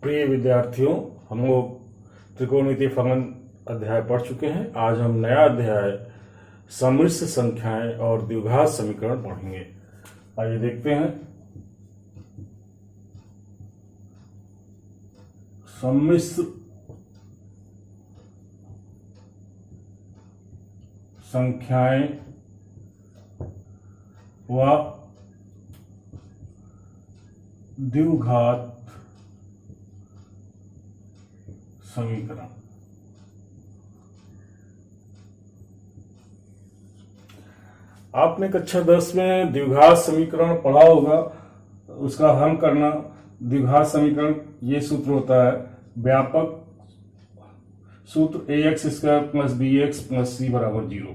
प्रिय विद्यार्थियों, हम लोग त्रिकोणमितीय फलन अध्याय पढ़ चुके हैं। आज हम नया अध्याय सम्मिश्र संख्याएं और द्विघात समीकरण पढ़ेंगे। आइए देखते हैं। सम्मिश्र संख्याएं व द्विघात समीकरण। आपने कक्षा 10 में द्विघात समीकरण पढ़ा होगा। उसका हल करना, द्विघात समीकरण ये सूत्र होता है, व्यापक सूत्र ax² + bx + c = 0।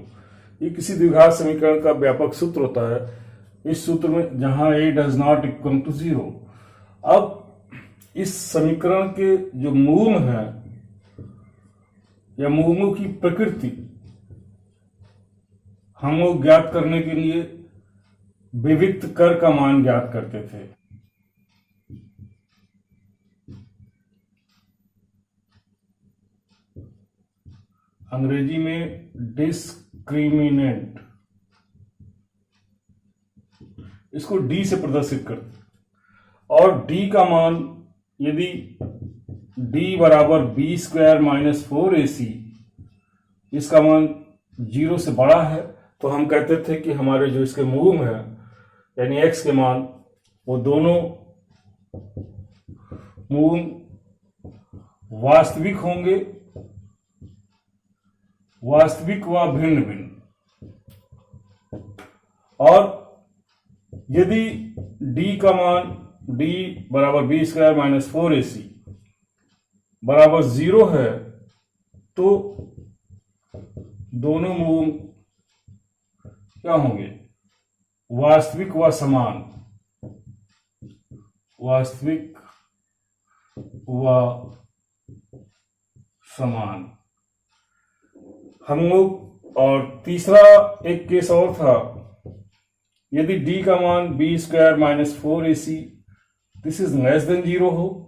ये किसी द्विघात समीकरण का व्यापक सूत्र होता है। इस सूत्र में जहां a ≠ 0। अब इस समीकरण के जो मूल हैं या मूलों की प्रकृति हम लोग ज्ञात करने के लिए विविक्त कर का मान ज्ञात करते थे। अंग्रेजी में डिस्क्रिमिनेंट, इसको डी से प्रदर्शित करते। और डी का मान यदि d = b² - 4ac, इसका मान 0 से बड़ा है तो हम कहते थे कि हमारे जो इसके मूल हैं यानी x के मान, वो दोनों मूल वास्तविक होंगे, वास्तविक व भिन्न भिन्न। और यदि d का मान d = b² - 4ac बराबर 0 है तो दोनों मूल क्या होंगे? वास्तविक व समान, वास्तविक व समान हम लोग। और तीसरा एक केस और था, यदि d का मान b² - 4ac दिस इज <0 हो,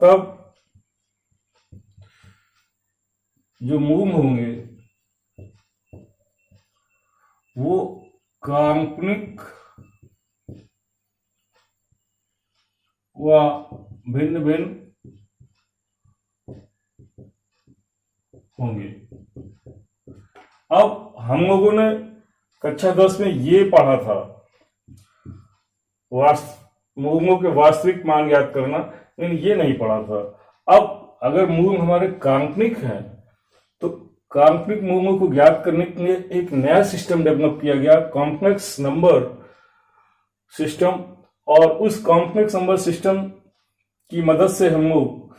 तब जो मूल होंगे वो काल्पनिक व भिन्न भिन्न होंगे। अब हम लोगों ने कक्षा 10 में ये पढ़ा था, मूलों के वास्तविक मान ज्ञात करना, लेकिन ये नहीं पढ़ा था। अब अगर मूल हमारे काल्पनिक हैं तो काल्पनिक मूलों को ज्ञात करने के लिए एक नया सिस्टम डेवलप किया गया, कॉम्प्लेक्स नंबर सिस्टम। और उस कॉम्प्लेक्स नंबर सिस्टम की मदद से हम लोग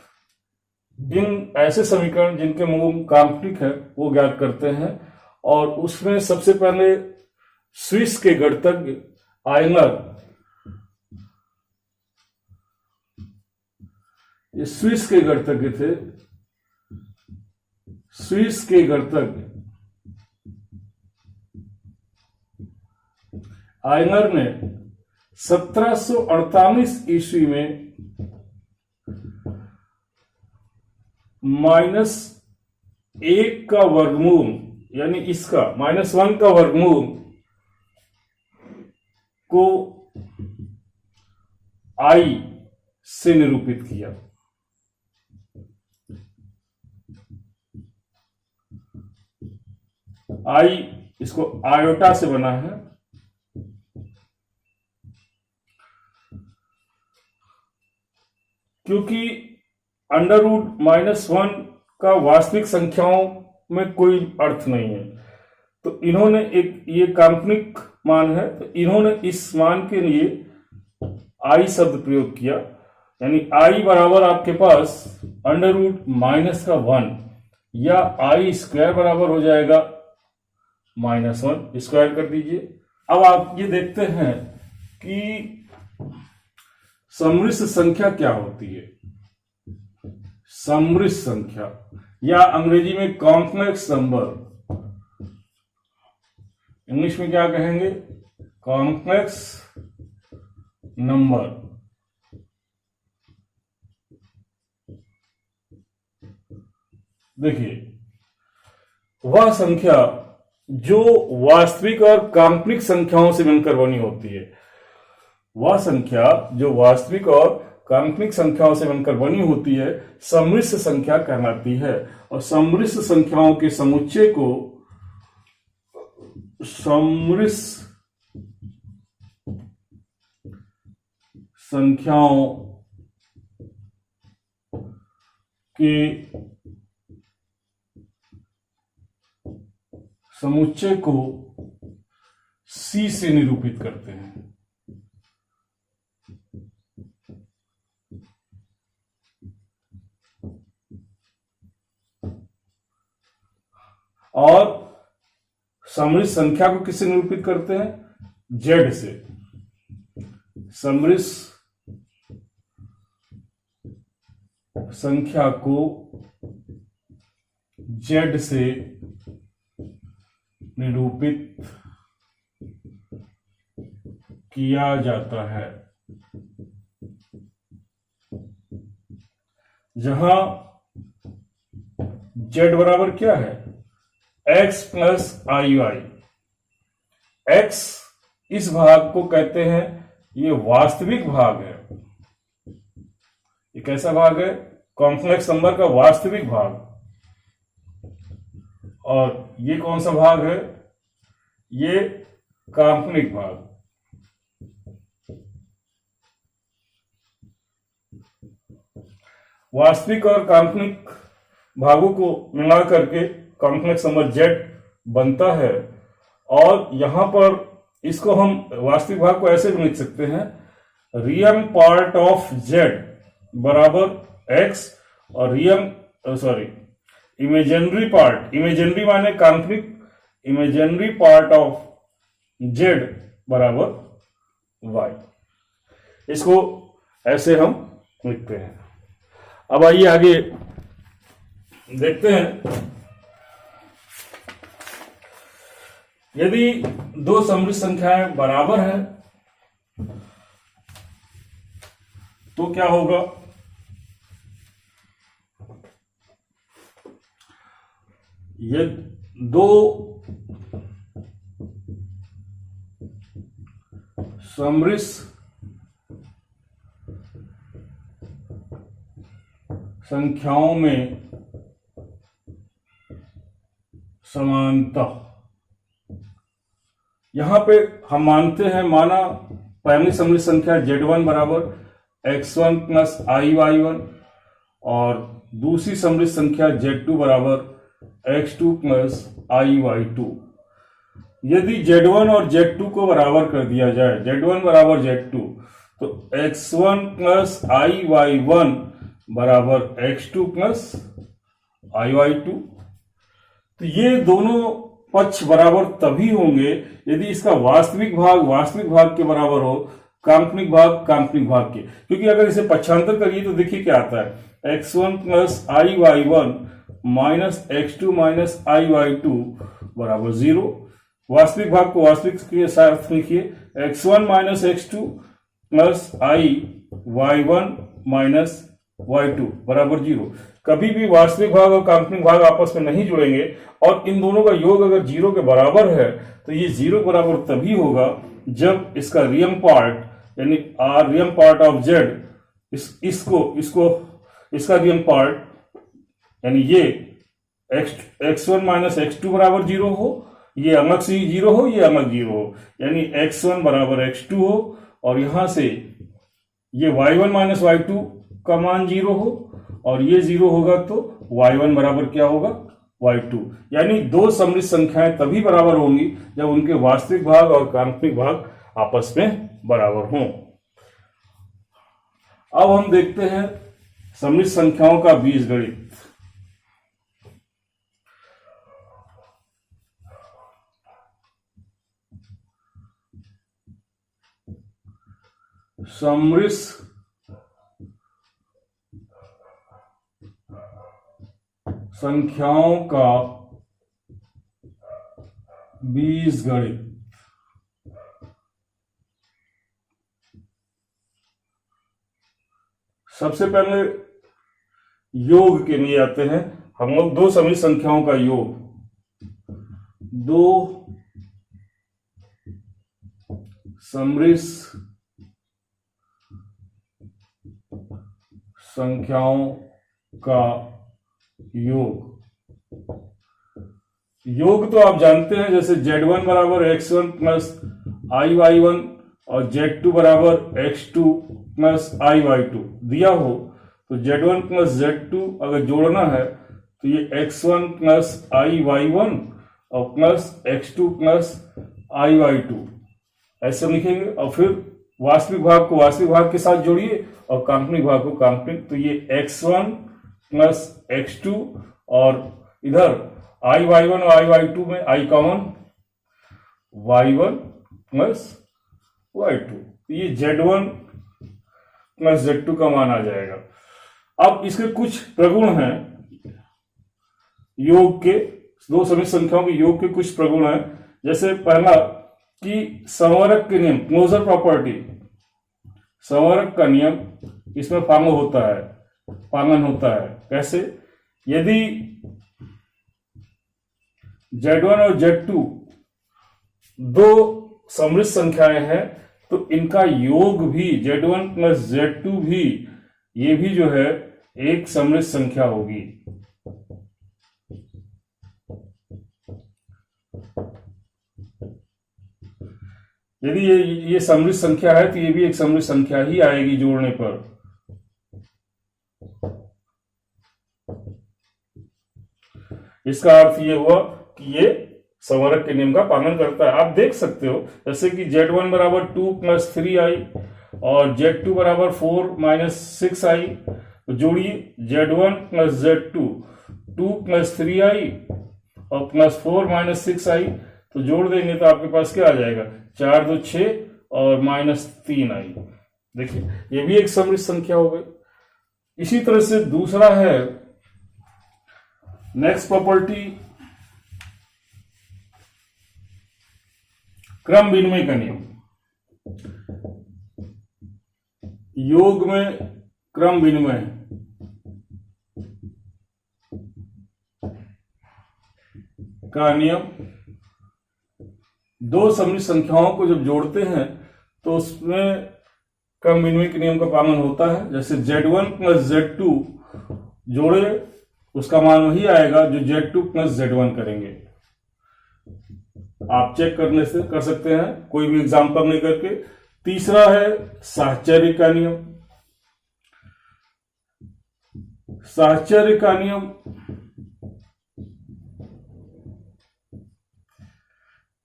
इन ऐसे समीकरण जिनके मूल काल्पनिक है वो ज्ञात करते हैं। और उसमें सबसे पहले स्विस के गणितज्ञ आयनर, ये स्विस के गणितज्ञ थे, स्विस के गणितज्ञ आयनर ने 1748 ईस्वी में -1 का वर्गमूल यानी इसका -1 का वर्गमूल को I से निरूपित किया। I इसको आयोटा से बना है, क्योंकि √-1 का वास्तविक संख्याओं में कोई अर्थ नहीं है। तो इन्होंने एक, ये काल्पनिक मान है, तो इन्होंने इस मान के लिए I शब्द प्रयोग किया। यानी I बराबर आपके पास √-1 या I² बराबर हो जाएगा -1, स्क्वायर कर दीजिए। अब आप ये देखते हैं कि सम्मिश्र संख्या क्या होती है। सम्मिश्र संख्या या अंग्रेजी में कॉम्प्लेक्स नंबर, इंग्लिश में क्या कहेंगे? Complex number. देखिए, वह संख्या जो वास्तविक और काल्पनिक संख्याओं से मिलकर बनी होती है, वह संख्या जो वास्तविक और काल्पनिक संख्याओं से बनकर बनी होती है सम्मिश्र संख्या कहलाती है। और सम्मिश्र संख्याओं के समुच्चय को सम्मिश्र संख्याओं के समुच्चय को C से निरूपित करते हैं। और सम्मिश्र संख्या को किससे निरूपित करते हैं? Z से। सम्मिश्र संख्या को Z से निरूपित किया जाता है, जहां Z बराबर क्या है? x प्लस आई वाई। x इस भाग को कहते हैं, ये वास्तविक भाग है। ये कैसा भाग है? कॉम्प्लेक्स नंबर का वास्तविक भाग। और ये कौन सा भाग है? ये काल्पनिक भाग। वास्तविक और काल्पनिक भागों को मिला करके कॉम्प्लेक्स नंबर Z बनता है। और यहां पर इसको हम वास्तविक भाग को ऐसे भी लिख सकते हैं, रियल पार्ट ऑफ Z बराबर x और इमेजिनरी पार्ट, इमेजिनरी माने काल्पनिक, इमेजिनरी पार्ट ऑफ Z बराबर y। इसको ऐसे हम लिखते हैं। अब आइए आगे देखते हैं। यदि दो सम्मिश्र संख्याएं बराबर हैं तो क्या होगा? ये दो सम्मिश्र संख्याओं में समानता, यहां पे हम मानते हैं, माना पहली सम्मिश्र संख्या Z1 बराबर x1 प्लस i(y1) और दूसरी सम्मिश्र संख्या Z2 बराबर x2 प्लस i(y2). यदि Z1 और Z2 को बराबर कर दिया जाए, Z1 बराबर Z2, तो x1 प्लस i(y1) बराबर x2 प्लस i(y2). तो ये दोनों पक्ष बराबर तभी होंगे यदि इसका वास्तविक भाग के बराबर हो, काल्पनिक भाग के। क्योंकि अगर इसे पक्षांतर करिए तो देखिए क्या आता है, x1 plus i(y1) minus x2 minus i(y2) बराबर 0। वास्तविक भाग को वास्तविक के साथ लिखिए, x1 minus x2 plus i(y1) minus y2 बराबर 0। कभी भी वास्तविक भाग और काल्पनिक भाग आपस में नहीं जुड़ेंगे और इन दोनों का योग अगर 0 के बराबर है तो ये 0 के बराबर तभी होगा जब इसका रियल पार्ट यानी रियल पार्ट ऑफ Z, इसका रियल पार्ट यानी ये x1 माइनस x2 बराबर 0 हो, ये अलग से 0 हो, ये अलग 0 हो, यानी x1 बराबर x2 हो और यहां से ये y1 माइनस y2 का मान 0 हो और ये 0 होगा तो y1 बराबर क्या होगा? y2। यानी दो सम्मिश्र संख्याएं तभी बराबर होंगी जब उनके वास्तविक भाग और काल्पनिक भाग आपस में बराबर हों। अब हम देखते हैं सम्मिश्र संख्याओं का बीजगणित। सम्मिश्र संख्याओं का बीजगणित। सबसे पहले योग के लिए आते हैं। हम लोग दो समिश्र संख्याओं का योग, दो समिश्र संख्याओं का योग तो आप जानते हैं, जैसे Z1 बराबर x1 प्लस IY1 और Z2 बराबर x2 प्लस IY2 दिया हो तो Z1 प्लस Z2 अगर जोड़ना है तो ये x1 प्लस IY1 और प्लस x2 प्लस IY2 ऐसे लिखेंगे, और फिर वास्तविक भाग को वास्तविक भाग के साथ जोड़िए और काल्पनिक भाग को काल्पनिक, तो ये x1 प्लस x2 और इधर IY1 और IY2 में I common, Y1 plus Y2, ये Z1 प्लस Z2 का मान आ जाएगा। अब इसके कुछ प्रगुण हैं, योग के, दो समिश्र संख्याओं के योग के कुछ प्रगुण हैं। जैसे पहला कि संवरक के नियम, क्लोजर प्रॉपर्टी, संवरक का नियम इसमें पालन होता है। कैसे? यदि Z1 और Z2 दो समिश्र संख्याएं हैं तो इनका योग भी Z1 प्लस Z2 भी, ये भी जो है एक समिश्र संख्या होगी। यदि ये समिश्र संख्या है तो ये भी एक समिश्र संख्या ही आएगी जोड़ने पर। इसका अर्थ ये हुआ कि ये संवरक के नियम का पालन करता है। आप देख सकते हो जैसे कि Z1 बराबर 2 प्लस 3i और Z2 बराबर 4 माइनस 6i, तो जोड़िए Z1 plus Z2 2 plus 3i और प्लस 4 माइनस 6i, तो जोड़ देंगे तो आपके पास क्या आ जाएगा, 4 2 6 और माइनस 3i। देखिए ये भी एक समिश्र संख्या हो गई। इसी तरह से दूसरा है नेक्स्ट प्रॉपर्टी, क्रम विनिमय का नियम। योग में क्रम विनिमय का नियम, दो समिश्र संख्याओं को जब जोड़ते हैं तो उसमें क्रम विनिमय के नियम का पालन होता है। जैसे Z1 प्लस Z2 जोड़े, उसका मान वही आएगा जो Z2 प्लस Z1 करेंगे। आप चेक करने से कर सकते हैं कोई भी एग्जाम्पल नहीं करके। तीसरा है साहचर्य का नियम। साहचर्य का नियम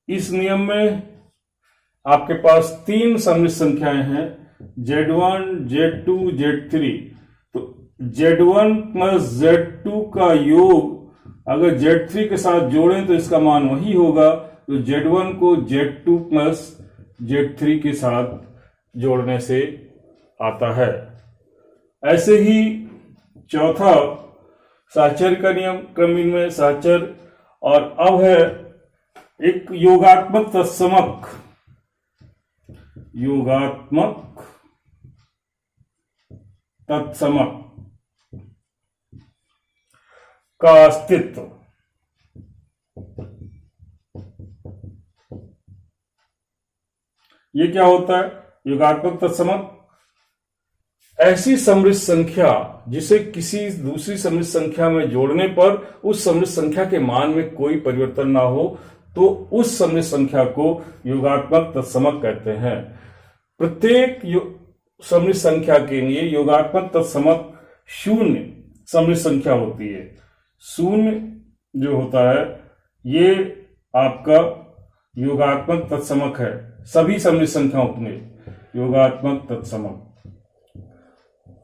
इस नियम में आपके पास तीन समिश्र संख्याएं हैं, Z1 Z2 Z3, तो Z1 प्लस Z2 का योग अगर Z3 के साथ जोड़ें तो इसका मान वही होगा तो Z1 को Z2 प्लस Z3 के साथ जोड़ने से आता है। ऐसे ही चौथा साहचर्य का नियम, क्रम विनिमय साहचर्य, और अब है एक योगात्मक तत्समक, योगात्मक तत्समक का अस्तित्व। ये क्या होता है? योगात्मक तत्समक ऐसी समिश्र संख्या जिसे किसी दूसरी समिश्र संख्या में जोड़ने पर उस समिश्र संख्या के मान में कोई परिवर्तन ना हो तो उस समिश्र संख्या को योगात्मक तत्समक कहते हैं। प्रत्येक समिश्र संख्या के लिए योगात्मक तत्समक शून्य समिश्र संख्या होती है। शून्य जो होता है ये आपका योगात्मक तत्समक है, सभी समिश्र संख्याओं में योगात्मक तत्समक।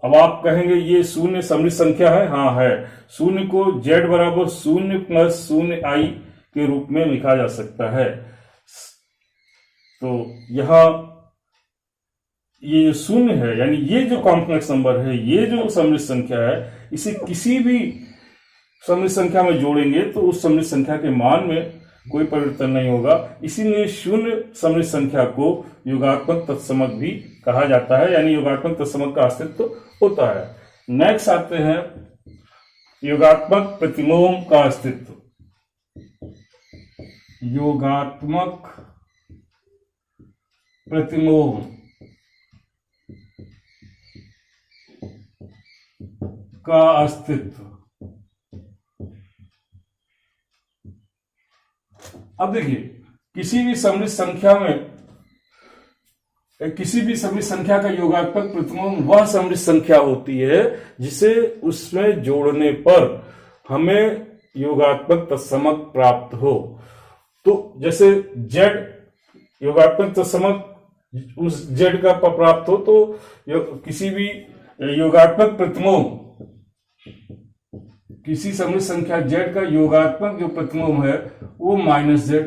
अब आप कहेंगे ये शून्य समिश्र संख्या है, हाँ है। शून्य को Z बराबर 0 प्लस 0i के रूप में लिखा जा सकता है। तो यहां ये शून्य है, यानी ये जो कॉम्प्लेक्स नंबर है, ये जो समिश्र संख्या है, इसे किसी भी समिश्र संख्या में जोड़ेंगे तो उस समिश्र संख्या के मान में कोई परिवर्तन नहीं होगा। इसीलिए शून्य समिश्र संख्या को योगात्मक तत्समक भी कहा जाता है, यानी योगात्मक तत्समक का अस्तित्व होता है। नेक्स्ट आते हैं योगात्मक प्रतिलोम का अस्तित्व, योगात्मक प्रतिलोम का अस्तित्व। अब देखिए, किसी भी सममित संख्या में, किसी भी सममित संख्या का योगात्मक प्रतिलोम वह सममित संख्या होती है जिसे उसमें जोड़ने पर हमें योगात्मक तत्समक प्राप्त हो। तो जैसे z योगात्मक तत्समक उस z का प्राप्त हो, तो किसी भी योगात्मक प्रतिलोम, किसी सममित संख्या z का योगात्मक जो प्रतिलोम है वो -z।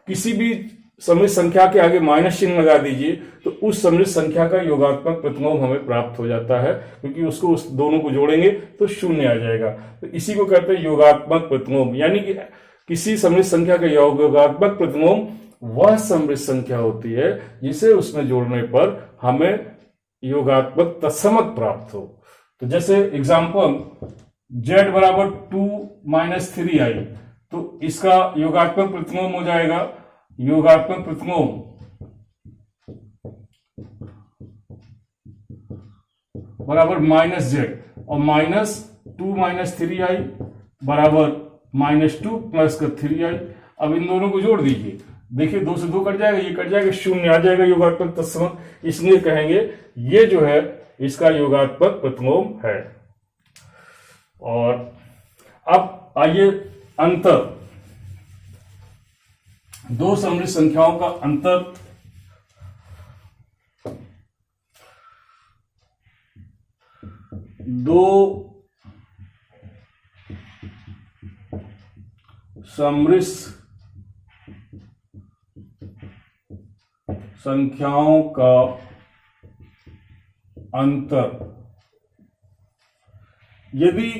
किसी भी सममित संख्या के आगे माइनस चिन्ह लगा दीजिए तो उस सममित संख्या का योगात्मक प्रतिलोम हमें प्राप्त हो जाता है, क्योंकि उसको उस दोनों को जोड़ेंगे तो शून्य आ जाएगा। तो इसी को कहते हैं योगात्मक प्रतिलोम। यानी कि किसी सममित संख्या का योगात्मक प्रतिलोम वह सममित संख्या होती है जिसे उसमें जोड़ने पर हमें योगात्मक तत्समक प्राप्त हो। तो जैसे एग्जाम्पल z बराबर 2 - 3i, तो इसका योगात्मक प्रतिलोम हो जाएगा, योगात्मक प्रतिलोम बराबर -z, और -2 - 3i बराबर -2 प्लस का 3i। अब इन दोनों को जोड़ दीजिए, देखिए 2 से 2 कट जाएगा, ये कट जाएगा, शून्य आ जाएगा योगात्मक तत्समक, इसलिए कहेंगे ये जो है इसका योगात्मक प्रतिलोम है। और अब आइए अंतर, दो सममित संख्याओं का अंतर। दो सममित संख्याओं का अंतर। यदि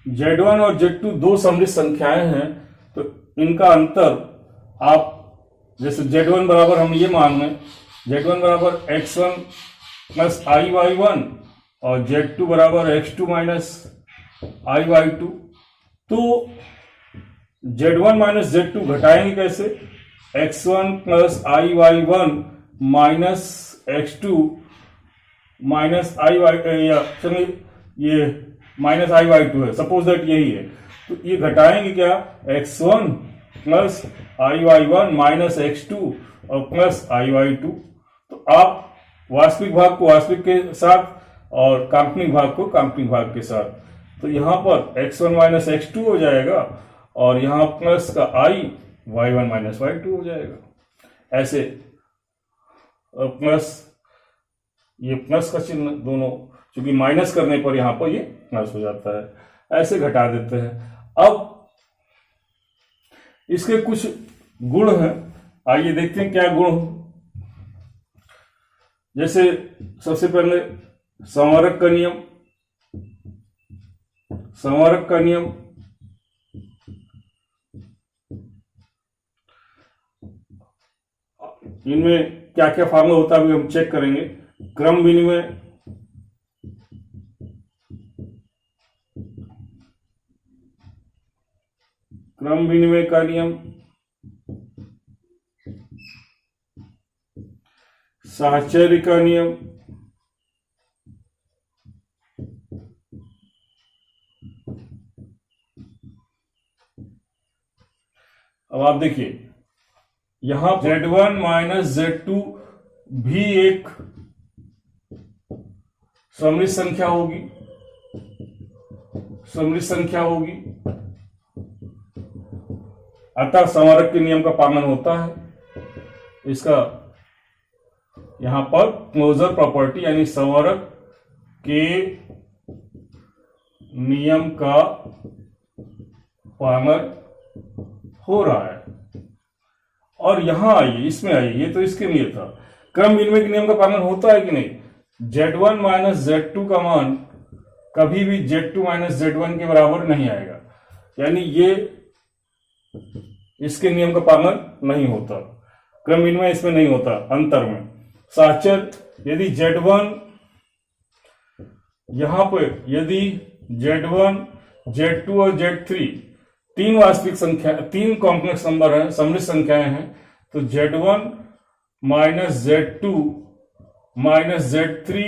Z1 और Z2 दो सममित संख्याएं हैं तो इनका अंतर आप, जैसे Z1 बराबर हम ये मान लें, Z1 बराबर x1 प्लस i/y1 और Z2 बराबर x2 माइनस i/y2। तो Z1 माइनस Z2 घटाएंगे कैसे? x1 plus i/y1 minus x2 minus चलिए ये माइनस i/y2 है, सपोज दैट यही है, तो ये घटाएंगे क्या? x1 plus i/y1 minus x2 और प्लस i/y2। तो आप वास्तविक भाग को वास्तविक के साथ और काल्पनिक भाग को काल्पनिक भाग के साथ, तो यहां पर x1 माइनस x2 हो जाएगा और यहां प्लस का i y1 माइनस y2 हो जाएगा। ऐसे प्लस, ये प्लस का चिन्ह दोनों, क्योंकि माइनस करने पर यहां पर ये प्लस हो जाता है, ऐसे घटा देते हैं। अब इसके कुछ गुण हैं, आइए देखते हैं क्या गुण। जैसे सबसे पहले संवरक का नियम, संवरक का नियम इनमें क्या क्या फार्मूला होता है अभी हम चेक करेंगे। क्रम विनिमय, क्रम विनिमय का नियम, साहचर्य का नियम, अब आप देखिए यहां Z1 माइनस Z2 भी एक सममित संख्या होगी, सममित संख्या होगी, अतः संवरक के नियम का पालन होता है। इसका यहां पर क्लोजर प्रॉपर्टी यानी संवरक के नियम का पालन हो रहा है। और यहां आइए, इसमें आइए, ये तो इसके लिए था, क्रम विनिमय के नियम का पालन होता है कि नहीं? Z1 माइनस Z2 का मान कभी भी Z2 माइनस Z1 के बराबर नहीं आएगा, यानी ये इसके नियम का पालन नहीं होता, क्रम विनिमय इसमें नहीं होता अंतर में। साहचर्य, यदि Z1 यहां पर यदि Z1, Z2 और Z3 तीन वास्तविक संख्या, तीन कॉम्प्लेक्स नंबर हैं, सम्मिश्र संख्याएं हैं। तो Z1 minus Z2 minus Z3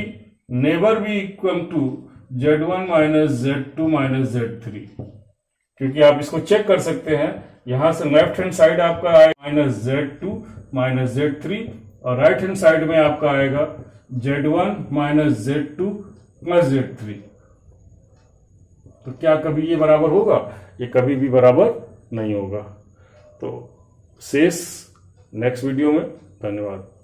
never be equal to Z1 minus Z2 minus Z3, क्योंकि आप इसको चेक कर सकते हैं। यहां से लेफ्ट हैंड साइड आपका आएगा माइनस Z2 माइनस Z3 और राइट हैंड साइड में आपका आएगा Z1 minus Z2 plus Z3। तो क्या कभी ये बराबर होगा? ये कभी भी बराबर नहीं होगा। तो शेष नेक्स्ट वीडियो में। धन्यवाद।